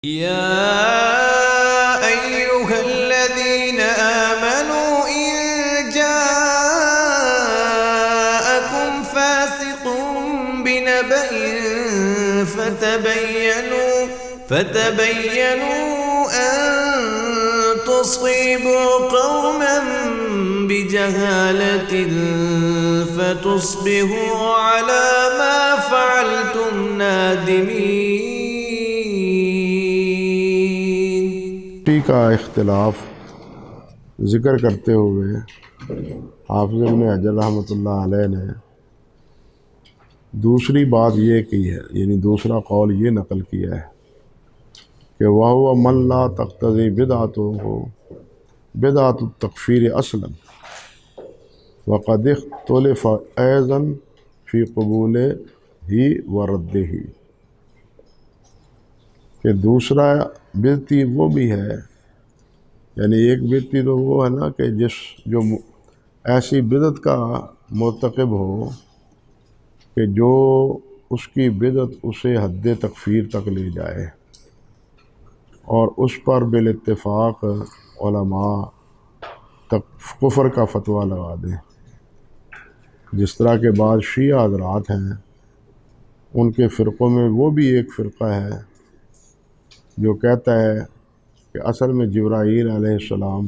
يا أيها الذين آمنوا إن جاءكم فاسق بنبأ فتبينوا أن تصيبوا قوما بجهالة فتصبحوا على ما فعلتم نادمين۔ کا اختلاف ذکر کرتے ہوئے حافظ ابن حجر رحمۃ اللہ علیہ نے دوسری بات یہ کی ہے، یعنی دوسرا قول یہ نقل کیا ہے کہ وَهُوَ مَنْ لَا تَقْتَضِي بِدْعَتُهُ بِدْعَةُ التَّكْفِيرِ أَصْلًا وَقَدِ اخْتُلِفَ أَيْضًا فِي قبولِهِ وَرَدِّهِ، کہ دوسرا بدعتی وہ بھی ہے، یعنی ایک بدعتی تو وہ ہے نا کہ جو ایسی بدعت کا مرتکب ہو کہ جو اس کی بدعت اسے حد تکفیر تک لے جائے اور اس پر بالاتفاق علماء تک کفر کا فتویٰ لگا دیں، جس طرح کے بعض شیعہ حضرات ہیں، ان کے فرقوں میں وہ بھی ایک فرقہ ہے جو کہتا ہے کہ اصل میں جبرائیل علیہ السلام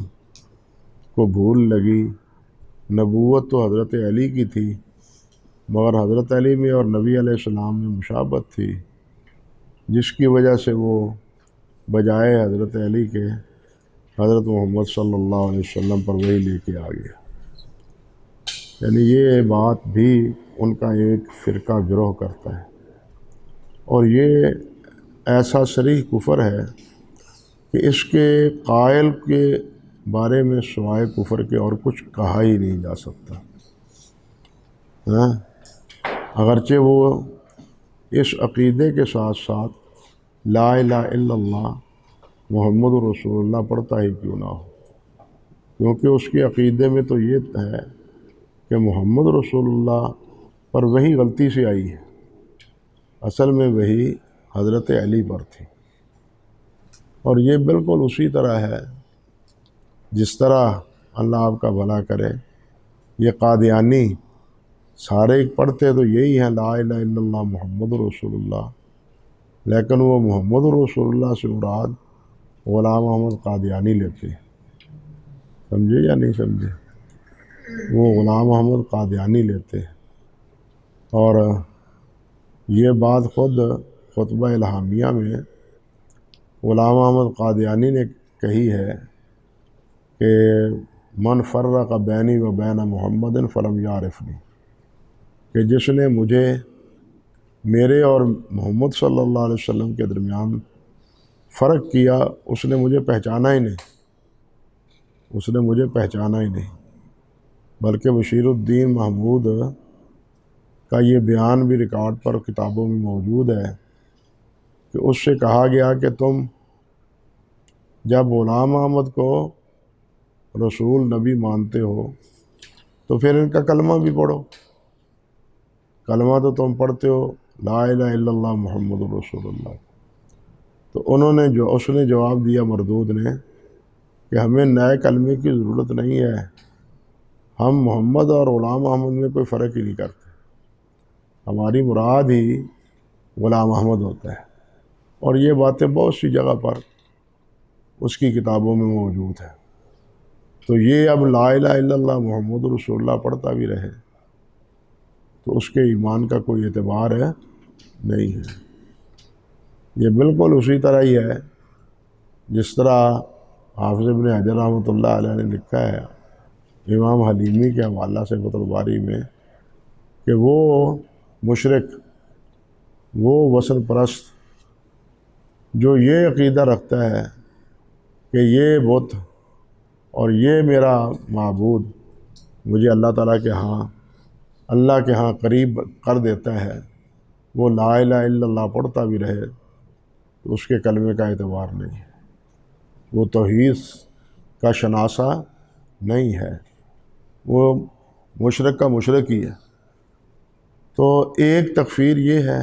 کو بھول لگی، نبوت تو حضرت علی کی تھی مگر حضرت علی میں اور نبی علیہ السلام میں مشابہت تھی، جس کی وجہ سے وہ بجائے حضرت علی کے حضرت محمد صلی اللہ علیہ وسلم پر وحی لے کے آ گیا۔ یعنی یہ بات بھی ان کا ایک فرقہ گروہ کرتا ہے، اور یہ ایسا صریح کفر ہے کہ اس کے قائل کے بارے میں سوائے کفر کے اور کچھ کہا ہی نہیں جا سکتا، اگرچہ وہ اس عقیدے کے ساتھ ساتھ لا الہ الا اللہ محمد رسول اللہ پڑھتا ہی کیوں نہ ہو، کیونکہ اس کے عقیدے میں تو یہ ہے کہ محمد رسول اللہ پر وہی غلطی سے آئی ہے، اصل میں وہی حضرت علی پر تھی۔ اور یہ بالکل اسی طرح ہے جس طرح اللہ آپ کا بھلا کرے یہ قادیانی سارے پڑھتے تو یہی ہیں لا الہ الا اللہ محمد رسول اللہ، لیکن وہ محمد رسول اللہ سے مراد غلام احمد قادیانی لیتے ہیں، سمجھے یا نہیں سمجھے؟ وہ غلام احمد قادیانی لیتے ہیں، اور یہ بات خود خطبہ الہامیہ میں غلام احمد قادیانی نے کہی ہے کہ من فرق بینی و بین محمد فلم یعرفنی، کہ جس نے مجھے میرے اور محمد صلی اللہ علیہ وسلم کے درمیان فرق کیا اس نے مجھے پہچانا ہی نہیں، بلکہ بشیر الدین محمود کا یہ بیان بھی ریکارڈ پر کتابوں میں موجود ہے کہ اس سے کہا گیا کہ تم جب غلام احمد کو رسول نبی مانتے ہو تو پھر ان کا کلمہ بھی پڑھو، کلمہ تو تم پڑھتے ہو لا الہ الا اللہ محمد رسول اللہ۔ تو اس نے جواب دیا مردود نے کہ ہمیں نئے کلمے کی ضرورت نہیں ہے، ہم محمد اور غلام احمد میں کوئی فرق ہی نہیں کرتے، ہماری مراد ہی غلام احمد ہوتا ہے، اور یہ باتیں بہت سی جگہ پر اس کی کتابوں میں موجود ہے۔ تو یہ اب لا الہ الا اللہ محمد رسول اللہ پڑھتا بھی رہے تو اس کے ایمان کا کوئی اعتبار نہیں ہے۔ یہ بالکل اسی طرح ہی ہے جس طرح حافظ ابن حجر رحمۃ اللہ علیہ نے لکھا ہے امام حلیمی کے حوالہ سے فتح الباری میں کہ وہ مشرک، وہ وثن پرست جو یہ عقیدہ رکھتا ہے کہ یہ بت اور یہ میرا معبود مجھے اللہ تعالیٰ کے ہاں قریب کر دیتا ہے، وہ لا الہ الا اللہ پڑھتا بھی رہے تو اس کے کلمے کا اعتبار نہیں ہے، وہ توحید کا شناسہ نہیں ہے، وہ مشرک کا مشرک ہی ہے۔ تو ایک تکفیر یہ ہے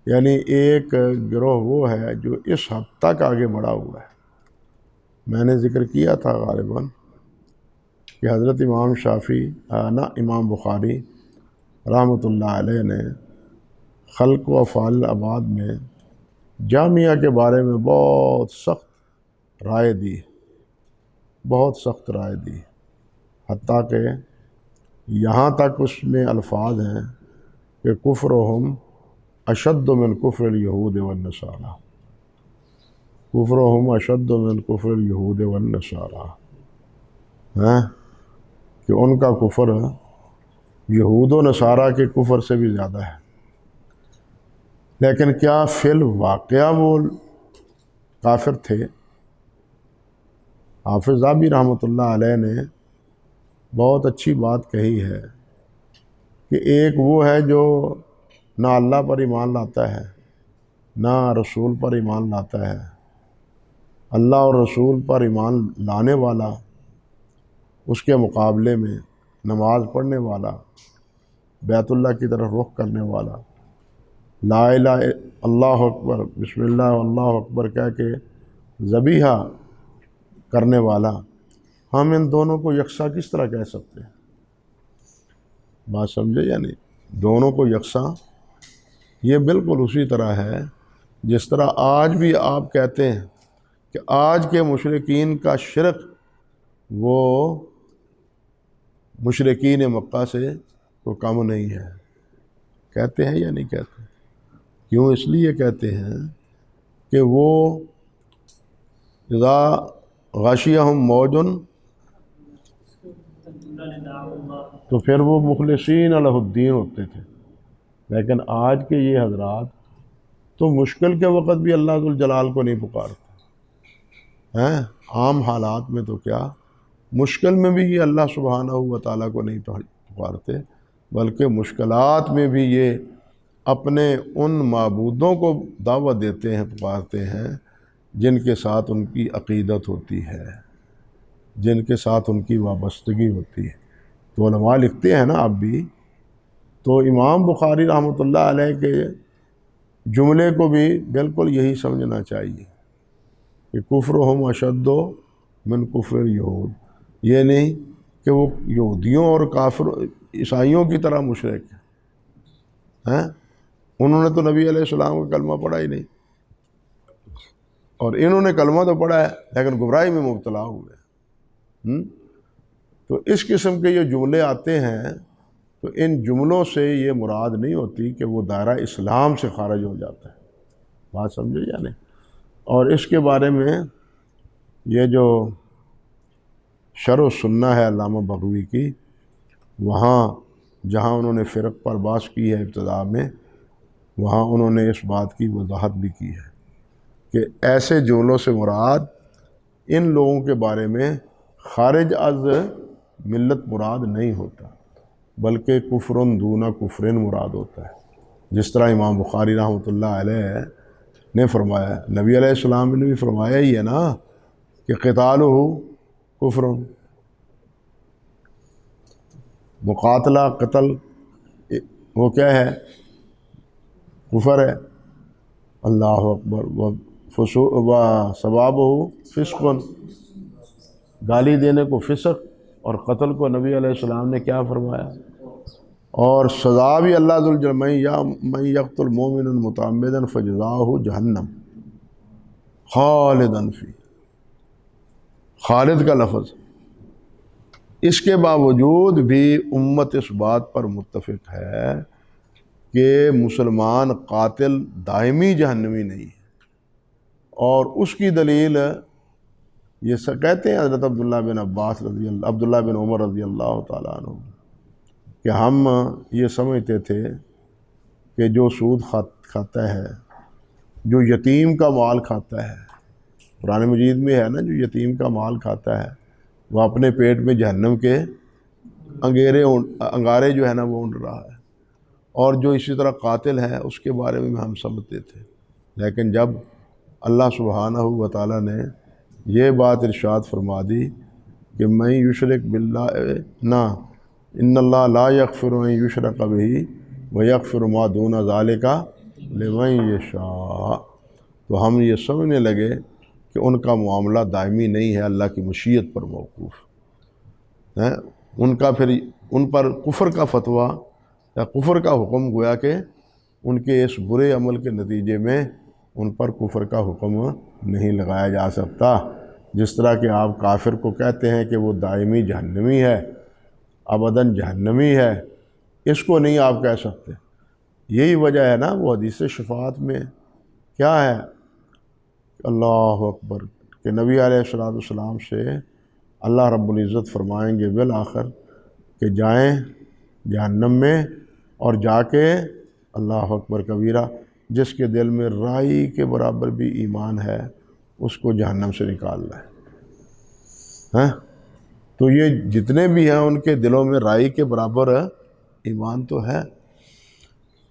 یعنی ایک گروہ وہ ہے جو اس حد تک آگے بڑھا ہوا ہے۔ میں نے ذکر کیا تھا غالباً کہ حضرت امام شافعی امام بخاری رحمۃ اللہ علیہ نے خلق و افعال العباد میں جامعہ کے بارے میں بہت سخت رائے دی، بہت سخت رائے دی، حتیٰ کہ یہاں تک اس میں الفاظ ہیں کہ کفرہم اشد من کفر الیہود والنصارى، کفرہم اشد من کفر الیہود والنصارى، کہ ان کا کفر یہود و نصارہ کے کفر سے بھی زیادہ ہے۔ لیکن کیا فی الواقعہ وہ کافر تھے؟ حافظ ذہبی رحمۃ اللہ علیہ نے بہت اچھی بات کہی ہے کہ ایک وہ ہے جو نہ اللہ پر ایمان لاتا ہے نہ رسول پر ایمان لاتا ہے۔ اللہ اور رسول پر ایمان لانے والا، اس کے مقابلے میں نماز پڑھنے والا، بیت اللہ کی طرف رخ کرنے والا، لا الہ اللہ اکبر بسم اللہ اللہ اکبر کہہ کے ذبیحہ کرنے والا، ہم ان دونوں کو یکساں کس طرح کہہ سکتے ہیں؟ بات سمجھے یا نہیں؟ دونوں کو یکساں یہ بالکل اسی طرح ہے جس طرح آج بھی آپ کہتے ہیں کہ آج کے مشرکین کا شرک وہ مشرکین مکہ سے کوئی کم نہیں ہے، کہتے ہیں یا نہیں کہتے؟ کیوں؟ اس لیے کہتے ہیں کہ وہ اذا غاشیہم موج، تو پھر وہ مخلصین لہ الدین ہوتے تھے۔ لیکن آج کے یہ حضرات تو مشکل کے وقت بھی اللہ ذوالجلال کو نہیں پکارتے ہیں، عام حالات میں تو کیا، مشکل میں بھی یہ اللہ سبحانہ و تعالیٰ کو نہیں پکارتے، بلکہ مشکلات میں بھی یہ اپنے ان معبودوں کو دعوت دیتے ہیں، پکارتے ہیں جن کے ساتھ ان کی عقیدت ہوتی ہے، جن کے ساتھ ان کی وابستگی ہوتی ہے۔ تو علماء لکھتے ہیں نا اب بھی، تو امام بخاری رحمۃ اللہ علیہ کے جملے کو بھی بالکل یہی سمجھنا چاہیے کہ کفرہم اشد من کفر الیہود، یہ نہیں کہ وہ یہودیوں اور کافر عیسائیوں کی طرح مشرک ہیں، انہوں نے تو نبی علیہ السلام کا کلمہ پڑھا ہی نہیں، اور انہوں نے کلمہ تو پڑھا ہے لیکن گمراہی میں مبتلا ہوئے۔ تو اس قسم کے یہ جملے آتے ہیں، تو ان جملوں سے یہ مراد نہیں ہوتی کہ وہ دائرہ اسلام سے خارج ہو جاتا ہے، بات سمجھے یا نہیں؟ اور اس کے بارے میں یہ جو شرح السنہ ہے علامہ بغوی کی، وہاں جہاں انہوں نے فرق پر بحث کی ہے ابتداء میں، وہاں انہوں نے اس بات کی وضاحت بھی کی ہے کہ ایسے جملوں سے مراد ان لوگوں کے بارے میں خارج از ملت مراد نہیں ہوتا، بلکہ کفر دون کفر مراد ہوتا ہے۔ جس طرح امام بخاری رحمۃ اللہ علیہ نے فرمایا، نبی علیہ السلام نے بھی فرمایا ہی ہے نا کہ قتالہ کفر، مقاتلہ قتل وہ کیا ہے؟ کفر ہے۔ اللہ اکبر، و ثوابہ فسق، گالی دینے کو فسق، اور قتل کو نبی علیہ السلام نے کیا فرمایا؟ اور سزا بھی اللہ ذوالجلال، من یقتل مؤمنا متعمدا فجزاؤہ جہنم خالدا فی، خالد کا لفظ۔ اس کے باوجود بھی امت اس بات پر متفق ہے کہ مسلمان قاتل دائمی جہنمی نہیں ہے، اور اس کی دلیل یہ کہتے ہیں حضرت عبداللہ بن عمر رضی اللہ تعالیٰ عنہ کہ ہم یہ سمجھتے تھے کہ جو سود کھاتا ہے، جو یتیم کا مال کھاتا ہے، قرآن مجید میں ہے نا، جو یتیم کا مال کھاتا ہے وہ اپنے پیٹ میں جہنم کے انگارے جو ہے نا وہ اونڈ رہا ہے، اور جو اسی طرح قاتل ہے اس کے بارے میں ہم سمجھتے تھے۔ لیکن جب اللہ سبحانہ و تعالیٰ نے یہ بات ارشاد فرما دی کہ من یشرک باللہ نا ان اللہ لا یغفر ان یشرک بہ ویغفر ما دون ذلک لمن یشاء، تو ہم یہ سمجھنے لگے کہ ان کا معاملہ دائمی نہیں ہے، اللہ کی مشیت پر موقوف ہے۔ ان کا پھر ان پر کفر کا فتویٰ یا کفر کا حکم گویا کہ ان کے اس برے عمل کے نتیجے میں ان پر کفر کا حکم نہیں لگایا جا سکتا۔ جس طرح کہ آپ کافر کو کہتے ہیں کہ وہ دائمی جہنمی ہے، ابداً جہنمی ہے، اس کو نہیں آپ کہہ سکتے۔ یہی وجہ ہے نا وہ حدیث شفاعت میں کیا ہے، اللہ اکبر، کہ نبی علیہ السلام سے اللہ رب العزت فرمائیں گے بالآخر کہ جائیں جہنم میں، اور جا کے اللہ اکبر کبیرہ، جس کے دل میں رائی کے برابر بھی ایمان ہے اس کو جہنم سے نکالنا ہے۔ تو یہ جتنے بھی ہیں ان کے دلوں میں رائی کے برابر ایمان تو ہے۔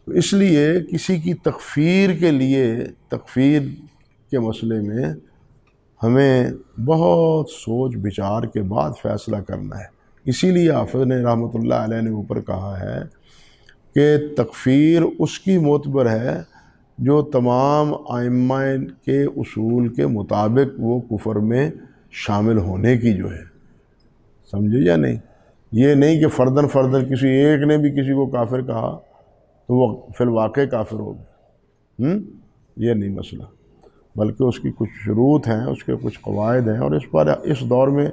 اس لیے کسی کی تکفیر کے لیے، تکفیر کے مسئلے میں ہمیں بہت سوچ بچار کے بعد فیصلہ کرنا ہے۔ اسی لیے حافظ نے رحمۃ اللہ علیہ نے اوپر کہا ہے کہ تکفیر اس کی معتبر ہے جو تمام ائمہ کے اصول کے مطابق وہ کفر میں شامل ہونے کی جو ہے، سمجھے یا نہیں؟ یہ نہیں کہ فرداً کسی ایک نے بھی کسی کو کافر کہا تو وہ فی الواقع کافر ہو گیا، یہ نہیں مسئلہ، بلکہ اس کی کچھ شروط ہیں، اس کے کچھ قواعد ہیں، اور اس پر اس دور میں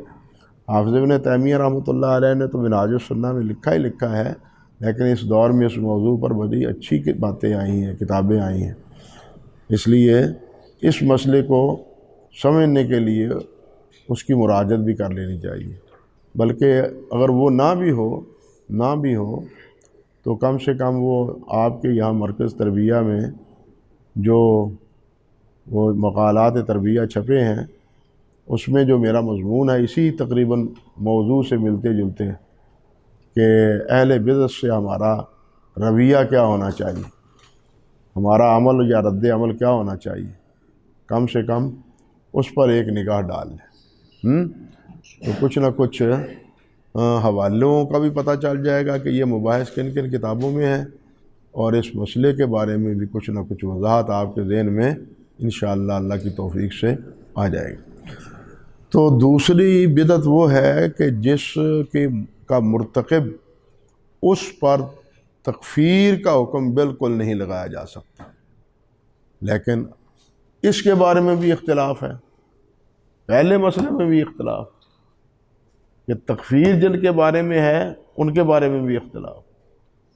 حافظ ابن تیمیہ رحمۃ اللہ علیہ نے تو منہاج السنہ میں لکھا ہی لکھا ہے، لیکن اس دور میں اس موضوع پر بڑی اچھی باتیں آئی ہیں، کتابیں آئی ہیں۔ اس لیے اس مسئلے کو سمجھنے کے لیے اس کی مراجعت بھی کر لینی چاہیے، بلکہ اگر وہ نہ بھی ہو تو کم سے کم وہ آپ کے یہاں مرکز تربیہ میں جو وہ مقالات تربیہ چھپے ہیں اس میں جو میرا مضمون ہے اسی تقریباً موضوع سے ملتے جلتے ہیں کہ اہل بدعت سے ہمارا رویہ کیا ہونا چاہیے، ہمارا عمل یا رد عمل کیا ہونا چاہیے، کم سے کم اس پر ایک نگاہ ڈال لیں۔ تو کچھ نہ کچھ حوالوں کا بھی پتہ چل جائے گا کہ یہ مباحث کن کن کتابوں میں ہیں، اور اس مسئلے کے بارے میں بھی کچھ نہ کچھ وضاحت آپ کے ذہن میں انشاءاللہ اللہ کی توفیق سے آ جائے گی۔ تو دوسری بدعت وہ ہے کہ جس کا مرتکب اس پر تکفیر کا حکم بالکل نہیں لگایا جا سکتا، لیکن اس کے بارے میں بھی اختلاف ہے، پہلے مسئلے میں بھی اختلاف کہ تکفیر جن کے بارے میں ہے ان کے بارے میں بھی اختلاف،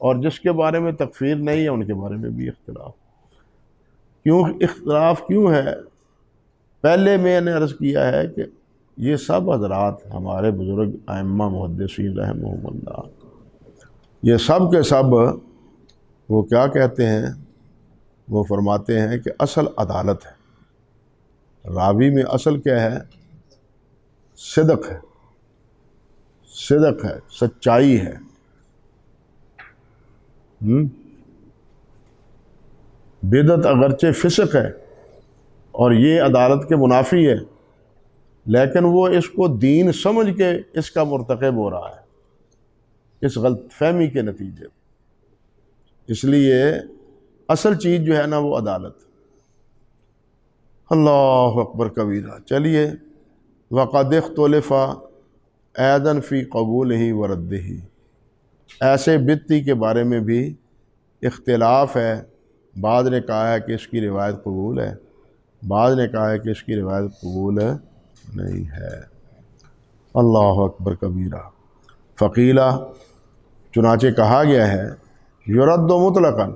اور جس کے بارے میں تکفیر نہیں ہے ان کے بارے میں بھی اختلاف۔ اختلاف کیوں ہے؟ پہلے میں نے عرض کیا ہے کہ یہ سب حضرات ہمارے بزرگ ائمہ محدثین رحمہم اللہ، یہ سب کے سب وہ کیا کہتے ہیں، وہ فرماتے ہیں کہ اصل عدالت ہے، راوی میں اصل کیا ہے؟ صدق ہے، صدق ہے، سچائی ہے۔ بدعت اگرچہ فسق ہے اور یہ عدالت کے منافی ہے، لیکن وہ اس کو دین سمجھ کے اس کا مرتکب ہو رہا ہے اس غلط فہمی کے نتیجے۔ اس لیے اصل چیز جو ہے نا وہ عدالت۔ اللہ اکبر کبیرہ۔ چلیے، وقد اختلف ایضا فی قبولہ و ردہ، ایسے بدعتی کے بارے میں بھی اختلاف ہے، بعض نے کہا ہے کہ اس کی روایت قبول ہے، بعض نے کہا ہے کہ اس کی روایت قبول نہیں ہے۔ اللہ اکبر کبیرہ۔ فقیلہ، چنانچہ کہا گیا ہے، یرد مطلقاً،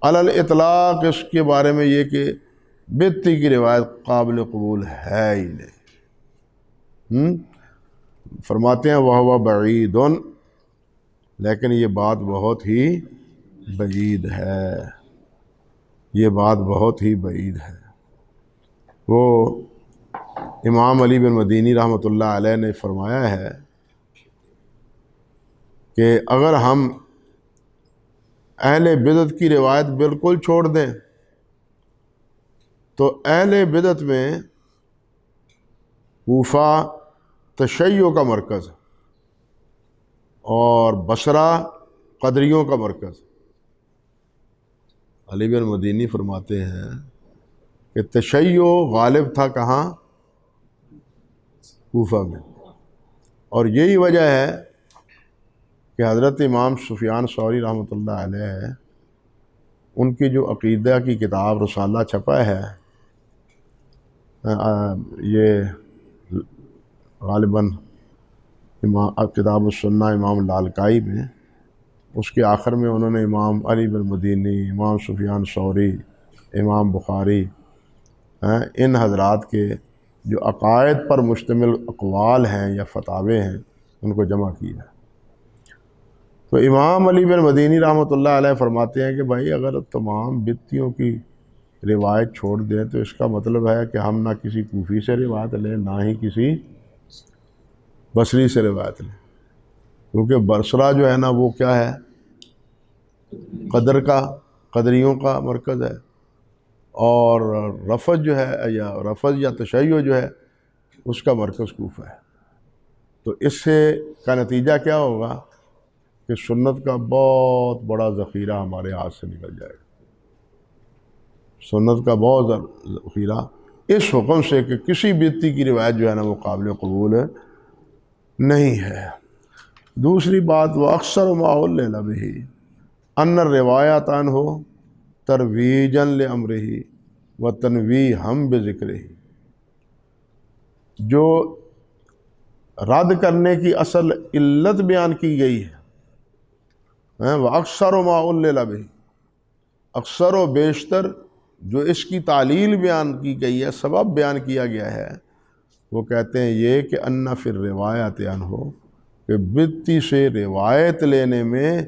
علی الاطلاق، اس کے بارے میں یہ کہ بدعتی کی روایت قابل قبول ہے ہی نہیں۔ فرماتے ہیں وَهُوَ بَعِيدٌ، لیکن یہ بات بہت ہی بعید ہے، یہ بات بہت ہی بعید ہے۔ وہ امام علی بن مدینی رحمۃ اللہ علیہ نے فرمایا ہے کہ اگر ہم اہل بدعت کی روایت بالکل چھوڑ دیں تو اہل بدعت میں کوفہ تشیع کا مرکز اور بصرہ قدریوں کا مرکز، علی بن مدینی فرماتے ہیں کہ تشیع غالب تھا کہاں؟ کوفہ میں، اور یہی وجہ ہے کہ حضرت امام سفیان ثوری رحمۃ اللہ علیہ ان کی جو عقیدہ کی کتاب رسالہ چھپا ہے، یہ غالباً کتاب السنہ امام لالکائی میں، اس کے آخر میں انہوں نے امام علی بن مدینی، امام سفیان ثوری، امام بخاری، ان حضرات کے جو عقائد پر مشتمل اقوال ہیں یا فتاوے ہیں ان کو جمع کیا ہے۔ تو امام علی بن مدینی رحمۃ اللہ علیہ فرماتے ہیں کہ بھائی اگر تمام بدعتیوں کی روایت چھوڑ دیں تو اس کا مطلب ہے کہ ہم نہ کسی کوفی سے روایت لیں نہ ہی کسی بصری سے روایت لیں، کیونکہ بصرہ جو ہے نا وہ کیا ہے؟ قدریوں کا مرکز ہے، اور رفض جو ہے یا تشیع جو ہے اس کا مرکز کوفہ ہے۔ تو اس سے کا نتیجہ کیا ہوگا کہ سنت کا بہت بڑا ذخیرہ ہمارے ہاتھ سے نکل جائے گا، سنت کا بہت ذخیرہ، اس حکم سے کہ کسی بدعتی کی روایت جو ہے نا وہ قابل قبول نہیں ہے۔ دوسری بات، وہ اکثر ماحول لبھی ان روایات ہو ترویجاً لامرہ و تنویہم بذکرہ، جو رد کرنے کی اصل علت بیان کی گئی ہے، وہ اکثر ما علل بہ، اکثر و بیشتر جو اس کی تعلیل بیان کی گئی ہے، سبب بیان کیا گیا ہے، وہ کہتے ہیں یہ کہ ان فی الروایات عنہ، کہ بدعتی سے روایت لینے میں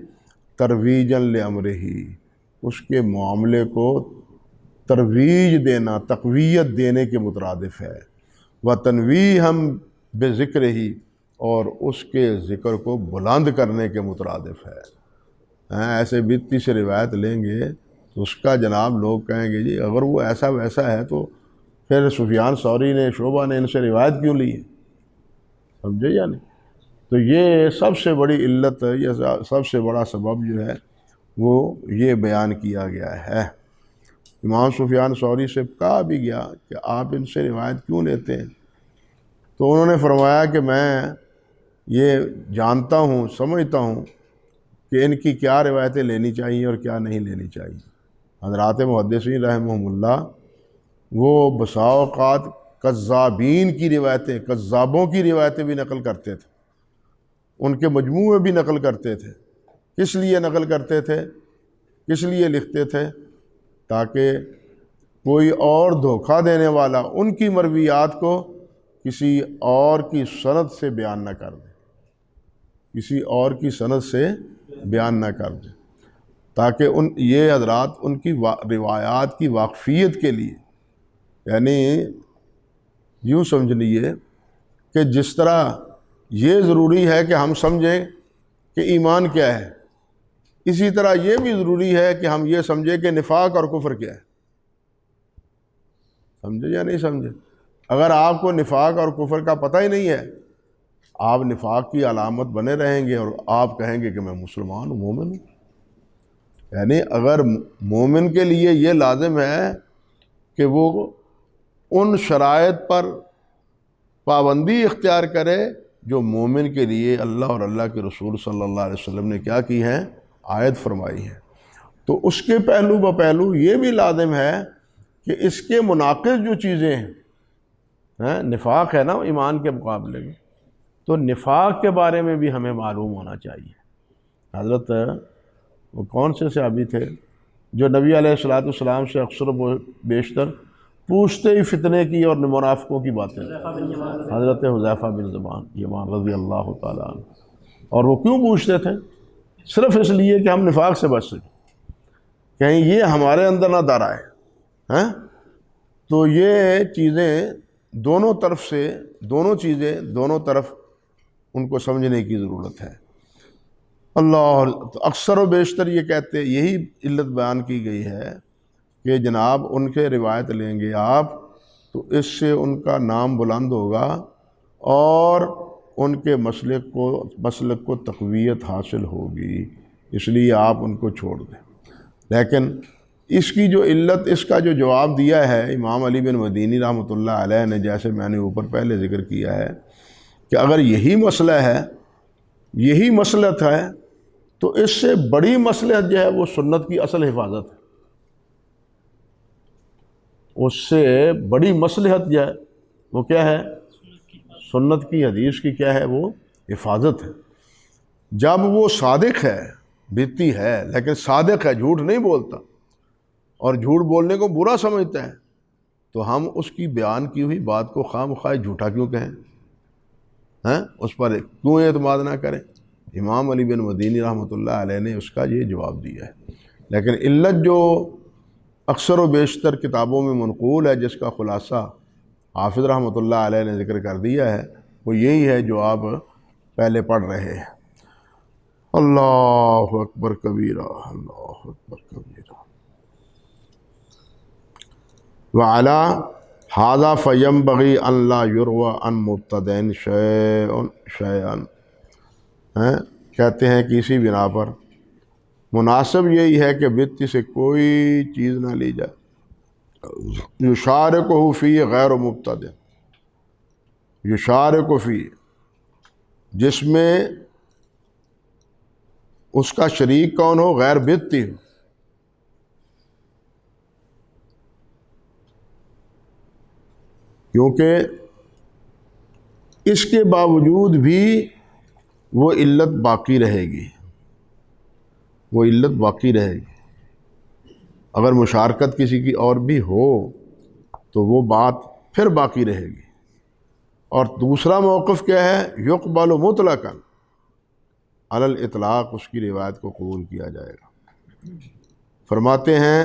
ترویجاً لامرہ، اس کے معاملے کو ترویج دینا، تقویت دینے کے مترادف ہے، وتنویہم بذکرہ، اور اس کے ذکر کو بلند کرنے کے مترادف ہے۔ ایسے بدعتی سے روایت لیں گے تو اس کا جناب لوگ کہیں گے جی اگر وہ ایسا ویسا ہے تو پھر سفیان ثوری نے، شعبہ نے ان سے روایت کیوں لی ہے؟ سمجھے یا نہیں؟ تو یہ سب سے بڑی علت، یہ سب سے بڑا سبب جو ہے وہ یہ بیان کیا گیا ہے۔ امام سفیان ثوری سے کہا بھی گیا کہ آپ ان سے روایت کیوں لیتے ہیں؟ تو انہوں نے فرمایا کہ میں یہ جانتا ہوں، سمجھتا ہوں کہ ان کی کیا روایتیں لینی چاہیے اور کیا نہیں لینی چاہیے۔ حضرات محدثین رحمہم اللہ وہ بسا اوقات کذابین کی روایتیں، کذابوں کی روایتیں بھی نقل کرتے تھے، ان کے مجموعے بھی نقل کرتے تھے۔ کس لیے نقل کرتے تھے؟ کس لیے لکھتے تھے؟ تاکہ کوئی اور دھوکہ دینے والا ان کی مرویات کو کسی اور کی سند سے بیان نہ کر دے، کسی اور کی سند سے بیان نہ کر دے، تاکہ یہ حضرات ان کی روایات کی واقفیت کے لیے، یعنی یوں سمجھ لیجیے کہ جس طرح یہ ضروری ہے کہ ہم سمجھیں کہ ایمان کیا ہے، اسی طرح یہ بھی ضروری ہے کہ ہم یہ سمجھیں کہ نفاق اور کفر کیا ہے۔ سمجھے یا نہیں سمجھے؟ اگر آپ کو نفاق اور کفر کا پتہ ہی نہیں ہے، آپ نفاق کی علامت بنے رہیں گے اور آپ کہیں گے کہ میں مسلمان ہوں، مومن ہوں۔ یعنی اگر مومن کے لیے یہ لازم ہے کہ وہ ان شرائط پر پابندی اختیار کرے جو مومن کے لیے اللہ اور اللہ کے رسول صلی اللہ علیہ وسلم نے کیا کی ہے؟ آیت فرمائی ہے، تو اس کے پہلو بپہلو یہ بھی لازم ہے کہ اس کے مناقض جو چیزیں ہیں، نفاق ہے نا ایمان کے مقابلے میں، تو نفاق کے بارے میں بھی ہمیں معلوم ہونا چاہیے۔ حضرت وہ کون سے صحابی تھے جو نبی علیہ السلام سے اکثر و بیشتر پوچھتے ہی فتنے کی اور منافقوں کی باتیں؟ حضرت حذیفہ بن یمان رضی اللہ تعالیٰ عنہ۔ اور وہ کیوں پوچھتے تھے؟ صرف اس لیے کہ ہم نفاق سے بچ سکیں، کہیں یہ ہمارے اندر نہ دار آئے۔ تو یہ چیزیں دونوں طرف سے، دونوں طرف ان کو سمجھنے کی ضرورت ہے۔ اللہ اکثر و بیشتر یہ کہتے، یہی علت بیان کی گئی ہے کہ جناب ان کے روایت لیں گے آپ تو اس سے ان کا نام بلند ہوگا اور ان کے مسلک کو تقویت حاصل ہوگی، اس لیے آپ ان کو چھوڑ دیں۔ لیکن اس کی جو علت، اس کا جو جواب دیا ہے امام علی بن مدینی رحمۃ اللہ علیہ نے، جیسے میں نے اوپر پہلے ذکر کیا ہے کہ اگر یہی مسئلہ ہے، یہی مصلحت ہے، تو اس سے بڑی مصلحت جو ہے وہ سنت کی اصل حفاظت ہے۔ اس سے بڑی مصلحت جو ہے وہ کیا ہے؟ سنت کی، حدیث کی کیا ہے؟ وہ حفاظت ہے۔ جب وہ صادق ہے، بدعتی ہے لیکن صادق ہے، جھوٹ نہیں بولتا اور جھوٹ بولنے کو برا سمجھتا ہے، تو ہم اس کی بیان کی ہوئی بات کو خواہ مخواہ جھوٹا کیوں کہیں؟ اس پر کیوں اعتماد نہ کریں؟ امام علی بن مدینی رحمۃ اللہ علیہ نے اس کا یہ جواب دیا ہے۔ لیکن علت جو اکثر و بیشتر کتابوں میں منقول ہے، جس کا خلاصہ حافظ رحمۃ اللہ علیہ نے ذکر کر دیا ہے، وہ یہی ہے جو آپ پہلے پڑھ رہے ہیں۔ اللہ اکبر کبیرہ، اللہ اکبر کبیرہ۔ وَعَلَى هَذَا فَيَنبَغِي أَنْ لَا يُرْوَى عَنْ مُبْتَدِعٍ شَيْئًا، کہتے ہیں کہ اسی بنا پر مناسب یہی ہے کہ بدعتی سے کوئی چیز نہ لی جائے، یشارکہ فی غیر مبتدع، یشارکہ فی، جس میں اس کا شریک کون ہو؟ غیر بدعتی ہو۔ کیونکہ اس کے باوجود بھی وہ علت باقی رہے گی، وہ علت باقی رہے گی۔ اگر مشارکت کسی کی اور بھی ہو تو وہ بات پھر باقی رہے گی۔ اور دوسرا موقف کیا ہے؟ یقبل مطلقاً، علی الاطلاق اس کی روایت کو قبول کیا جائے گا۔ فرماتے ہیں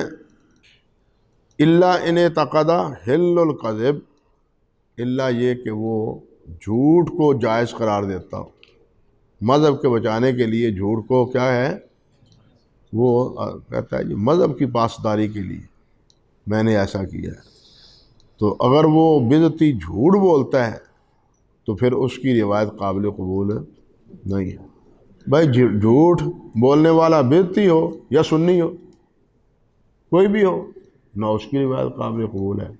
الا ان اعتقد حل الکذب، الا یہ کہ وہ جھوٹ کو جائز قرار دیتا ہو، مذہب کے بچانے کے لیے جھوٹ کو کیا ہے؟ وہ کہتا ہے جی مذہب کی پاسداری کے لیے میں نے ایسا کیا ہے۔ تو اگر وہ بدعتی جھوٹ بولتا ہے تو پھر اس کی روایت قابل قبول نہیں ہے۔ بھائی جھوٹ بولنے والا بدعتی ہو یا سنی ہو، کوئی بھی ہو، نہ اس کی روایت قابل قبول ہے،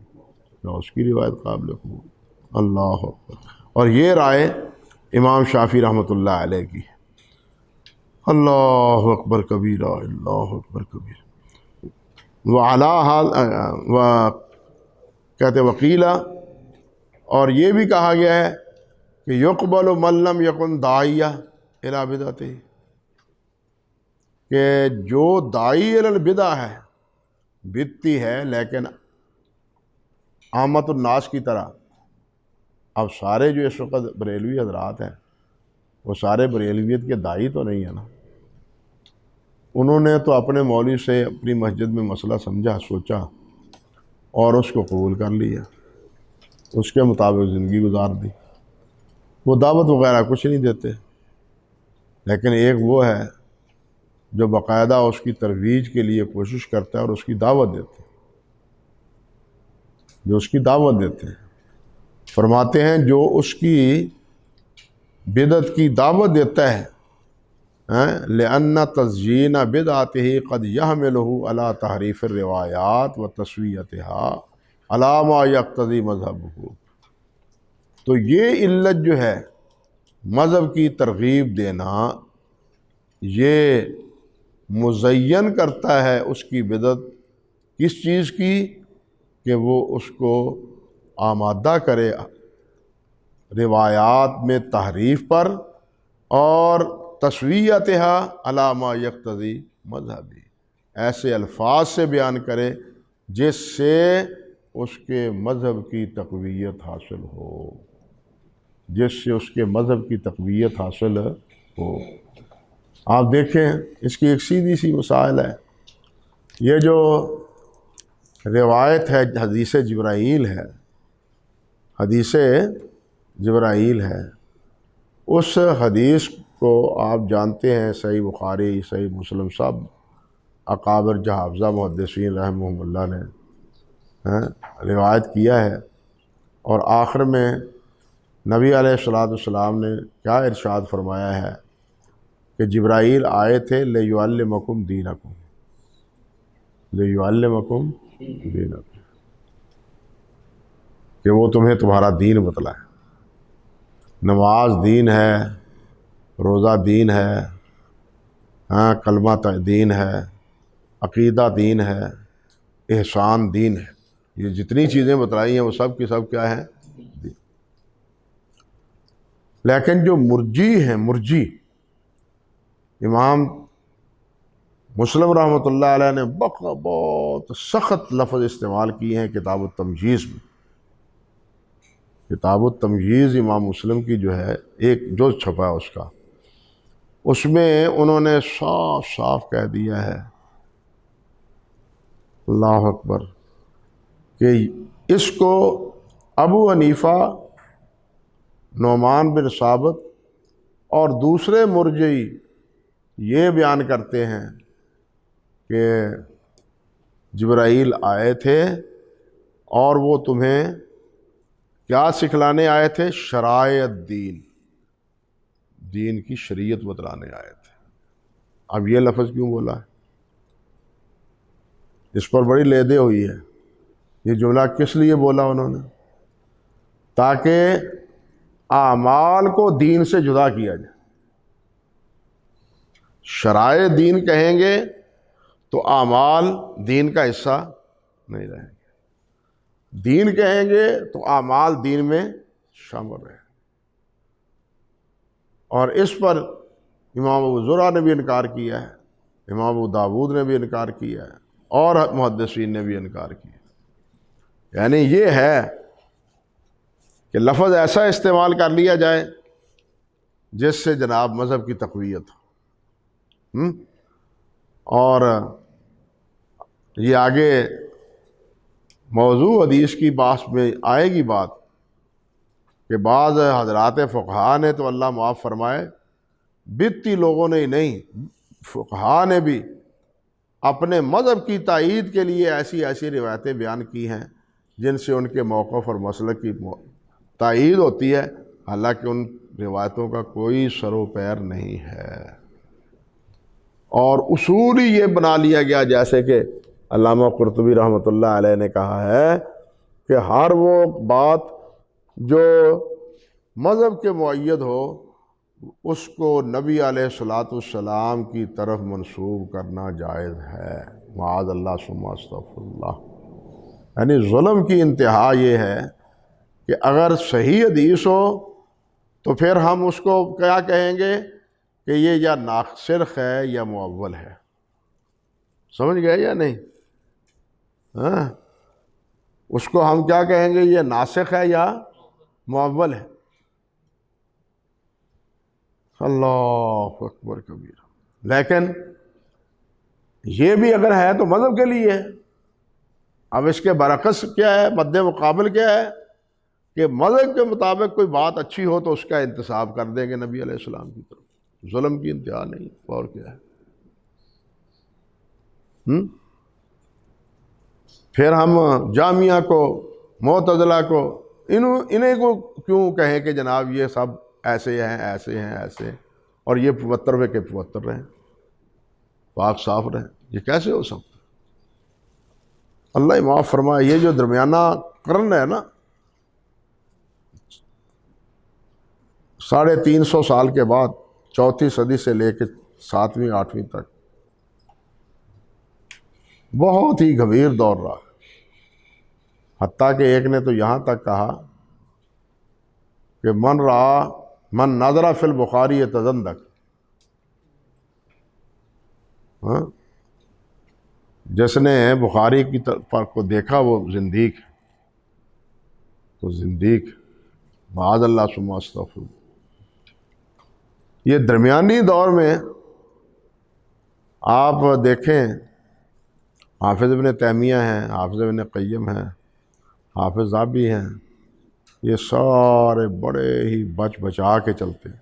نہ اس کی روایت قابل قبول۔ اللہ اکبر۔ اور یہ رائے امام شافعی رحمۃ اللہ علیہ کی۔ اللہ اکبر کبیرہ، اللہ اکبر کبیرہ۔ کہتے وکیلا، اور یہ بھی کہا گیا ہے کہ یقبل من لم یکن داعیہ الی بدعتہ، کہ جو داعی الی البدع ہے، بدعتی ہے لیکن عامت الناس کی طرح، اب سارے جو اس وقت بریلوی حضرات ہیں وہ سارے بریلویت کے داعی تو نہیں ہیں نا، انہوں نے تو اپنے مولوی سے اپنی مسجد میں مسئلہ سمجھا، سوچا اور اس کو قبول کر لیا، اس کے مطابق زندگی گزار دی۔ وہ دعوت وغیرہ کچھ نہیں دیتے، لیکن ایک وہ ہے جو باقاعدہ اس کی ترویج کے لیے کوشش کرتا ہے اور اس کی دعوت دیتے ہیں، جو اس کی دعوت دیتے ہیں۔ فرماتے ہیں جو اس کی بدعت کی دعوت دیتا ہے، لأن تزیین بدعتہ قد یحملہ علی تحریف الروایات و تسویتها علی ما یقتضی مذہبہ، تو یہ علت جو ہے مذہب کی ترغیب دینا، یہ مزین کرتا ہے اس کی بدعت کس چیز کی؟ کہ وہ اس کو آمادہ کرے روایات میں تحریف پر اور تسویتہا علی ما یقتضی مذہبی، ایسے الفاظ سے بیان کرے جس سے اس کے مذہب کی تقویت حاصل ہو، جس سے اس کے مذہب کی تقویت حاصل ہو۔ آپ دیکھیں اس کی ایک سیدھی سی مثال ہے، یہ جو روایت ہے حدیث جبرائیل ہے، حدیث جبرائیل ہے، اس حدیث کو آپ جانتے ہیں صحیح بخاری، صحیح مسلم، سب اکابر جحافظہ محدثین رحمہم اللہ نے روایت کیا ہے، اور آخر میں نبی علیہ الصلوۃ والسلام نے کیا ارشاد فرمایا ہے کہ جبرائیل آئے تھے لِیُعَلِّمَکُم دِینَکُم، لِيُعَلِّمَكُمْ دِینَکُم، کہ وہ تمہیں تمہارا دین بتلائے۔ نماز دین ہے، روزہ دین ہے، ہاں کلمہ دین ہے، عقیدہ دین ہے، احسان دین ہے۔ یہ جتنی چیزیں بتلائی ہیں وہ سب کی سب کیا ہیں؟ دین۔ لیکن جو مرجی ہیں، مرجی، امام مسلم رحمۃ اللہ علیہ نے بہت سخت لفظ استعمال کیے ہیں کتاب التمجیز میں۔ کتاب التمجیز امام مسلم کی جو ہے، ایک جو چھپا ہے اس میں انہوں نے صاف صاف کہہ دیا ہے، اللہ اکبر، کہ اس کو ابو حنیفہ، نعمان بن ثابت اور دوسرے مرجئی یہ بیان کرتے ہیں کہ جبرائیل آئے تھے اور وہ تمہیں کیا سکھلانے آئے تھے؟ شرائع دین، دین کی شریعت بتلانے آئے تھے۔ اب یہ لفظ کیوں بولا ہے؟ اس پر بڑی لیدے ہوئی ہے۔ یہ جملہ کس لیے بولا انہوں نے؟ تاکہ اعمال کو دین سے جدا کیا جائے۔ شرائع دین کہیں گے تو اعمال دین کا حصہ نہیں رہیں گے، دین کہیں گے تو اعمال دین میں شامل رہیں۔ اور اس پر امام ابو زرع نے بھی انکار کیا ہے، امام ابو داود نے بھی انکار کیا ہے، اور محدثین نے بھی انکار کیا۔ یعنی یہ ہے کہ لفظ ایسا استعمال کر لیا جائے جس سے جناب مذہب کی تقویت ہو۔ اور یہ آگے موضوع حدیث کی بحث میں آئے گی بات کہ بعض حضرات فقہا نے تو اللہ معاف فرمائے، بدتی لوگوں نے ہی نہیں، فقہا نے بھی اپنے مذہب کی تائید کے لیے ایسی ایسی روایتیں بیان کی ہیں جن سے ان کے موقف اور مسلک کی تائید ہوتی ہے، حالانکہ ان روایتوں کا کوئی سر و پیر نہیں ہے۔ اور اصول ہی یہ بنا لیا گیا، جیسے کہ علامہ قرطبی رحمۃ اللہ علیہ نے کہا ہے کہ ہر وہ بات جو مذہب کے مؤید ہو اس کو نبی علیہ السلام کی طرف منسوب کرنا جائز ہے، معاذ اللہ ثم استغفر اللہ۔ یعنی ظلم کی انتہا یہ ہے کہ اگر صحیح حدیث ہو تو پھر ہم اس کو کیا کہیں گے کہ یہ یا ناسخ ہے یا مؤول ہے۔ سمجھ گئے یا نہیں؟ ہاں، اس کو ہم کیا کہیں گے؟ یہ ناسخ ہے یا مؤول ہے۔ اللہ اکبر کبیر۔ لیکن یہ بھی اگر ہے تو مذہب کے لیے ہے۔ اب اس کے برعکس کیا ہے؟ مد مقابل کیا ہے کہ مذہب کے مطابق کوئی بات اچھی ہو تو اس کا انتساب کر دیں گے نبی علیہ السلام کی طرف۔ ظلم کی انتہا نہیں، اور کیا ہے؟ پھر ہم جامعہ کو، معتزلہ کو، انہیں کو کیوں کہیں کہ جناب یہ سب ایسے ہیں ایسے ہیں ایسے، اور یہ پوتر ہوئے کہ پوتر رہیں، پاک صاف رہیں؟ یہ کیسے ہو سکتا؟ اللہ معاف فرمائے، یہ جو درمیانہ قرن ہے نا، 350 سال کے بعد، 4تھی صدی سے لے کے 7ویں 8ویں تک بہت ہی گھمیر دور رہا، حتیٰ کہ ایک نے تو یہاں تک کہا کہ من نظر فی البخاری یتزندق، جس نے بخاری کی طرف کو دیکھا وہ زندیق ہے، تو زندیق معاذ اللہ ثم استغفر۔ یہ درمیانی دور میں آپ دیکھیں، حافظ ابن تیمیہ ہیں، حافظ ابن قیم ہیں، حافظ ذہبی ہیں، یہ سارے بڑے ہی بچ بچا کے چلتے ہیں،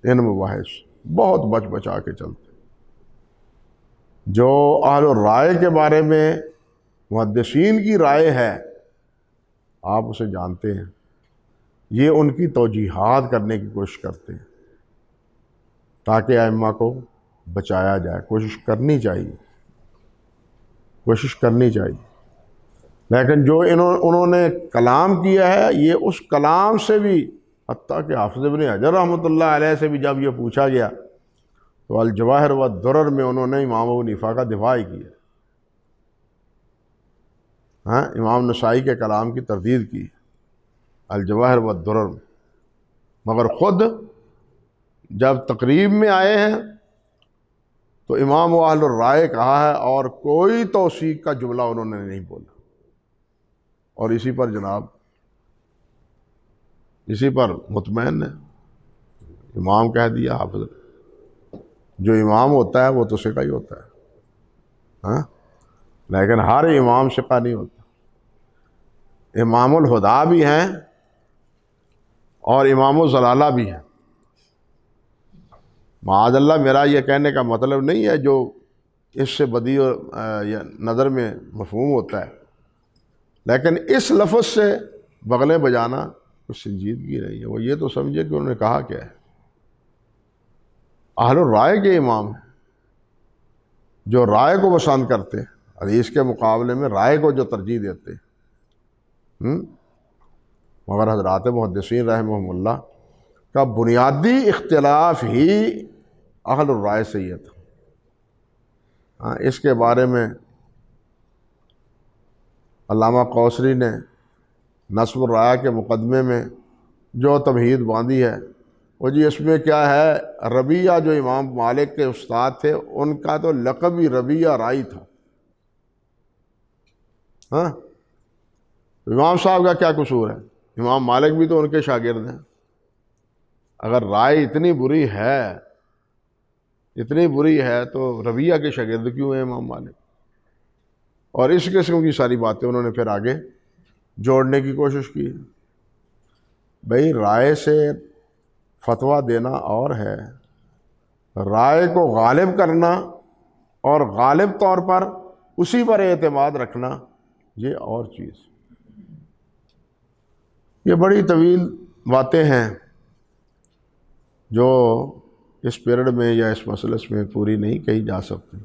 ان مباحث بہت بچ بچا کے چلتے ہیں۔ جو اہل الرائے کے بارے میں محدثین کی رائے ہے، آپ اسے جانتے ہیں، یہ ان کی توجیحات کرنے کی کوشش کرتے ہیں تاکہ ائمہ کو بچایا جائے، کوشش کرنی چاہیے۔ کوشش کرنی چاہیے. لیکن جو انہوں نے کلام کیا ہے، یہ اس کلام سے بھی، حتیٰ کہ حافظ ابن حجر رحمۃ اللہ علیہ سے بھی جب یہ پوچھا گیا تو الجواہر والدرر میں انہوں نے امام ابو حنیفہ کا دفاع ہی کیا. ہاں، امام نسائی کے کلام کی تردید کی الجواہر والدرر میں. مگر خود جب تقریب میں آئے ہیں تو امام اہل الرائے کہا ہے، اور کوئی توثیق کا جملہ انہوں نے نہیں بولا. اور اسی پر جناب، اسی پر مطمئن ہے. امام کہہ دیا حافظ. جو امام ہوتا ہے وہ تو ثقہ ہی ہوتا ہے، ہاں، لیکن ہر امام ثقہ نہیں ہوتا. امام الہدیٰ بھی ہیں اور امام الضلالہ بھی ہیں. معاذ اللہ، میرا یہ کہنے کا مطلب نہیں ہے جو اس سے بدی یا نظر میں مفہوم ہوتا ہے، لیکن اس لفظ سے بغلیں بجانا کچھ سنجیدگی نہیں ہے. وہ یہ تو سمجھے کہ انہوں نے کہا کیا ہے. اہل الرائے کے امام ہیں جو رائے کو پسند کرتے ہیں، حدیث کے مقابلے میں رائے کو جو ترجیح دیتے ہیں. مگر حضرات محدثین رحمہم اللہ کا بنیادی اختلاف ہی اہل الرائے سے یہ تھا. ہاں، اس کے بارے میں علامہ قوسری نے نصب الرایہ کے مقدمے میں جو تمہید باندھی ہے، وہ جی اس میں کیا ہے، ربیہ جو امام مالک کے استاد تھے ان کا تو لقب ہی ربیہ رائی تھا. ہاں، امام صاحب کا کیا قصور ہے؟ امام مالک بھی تو ان کے شاگرد ہیں. اگر رائے اتنی بری ہے تو ربیہ کے شاگرد کیوں ہیں امام مالک؟ اور اس قسم کی ساری باتیں انہوں نے پھر آگے جوڑنے کی کوشش کی. بھئی رائے سے فتویٰ دینا اور ہے، رائے کو غالب کرنا اور غالب طور پر اسی پر اعتماد رکھنا یہ اور چیز. یہ بڑی طویل باتیں ہیں جو اس پیریڈ میں یا اس مجلس میں پوری نہیں کہی جا سکتی.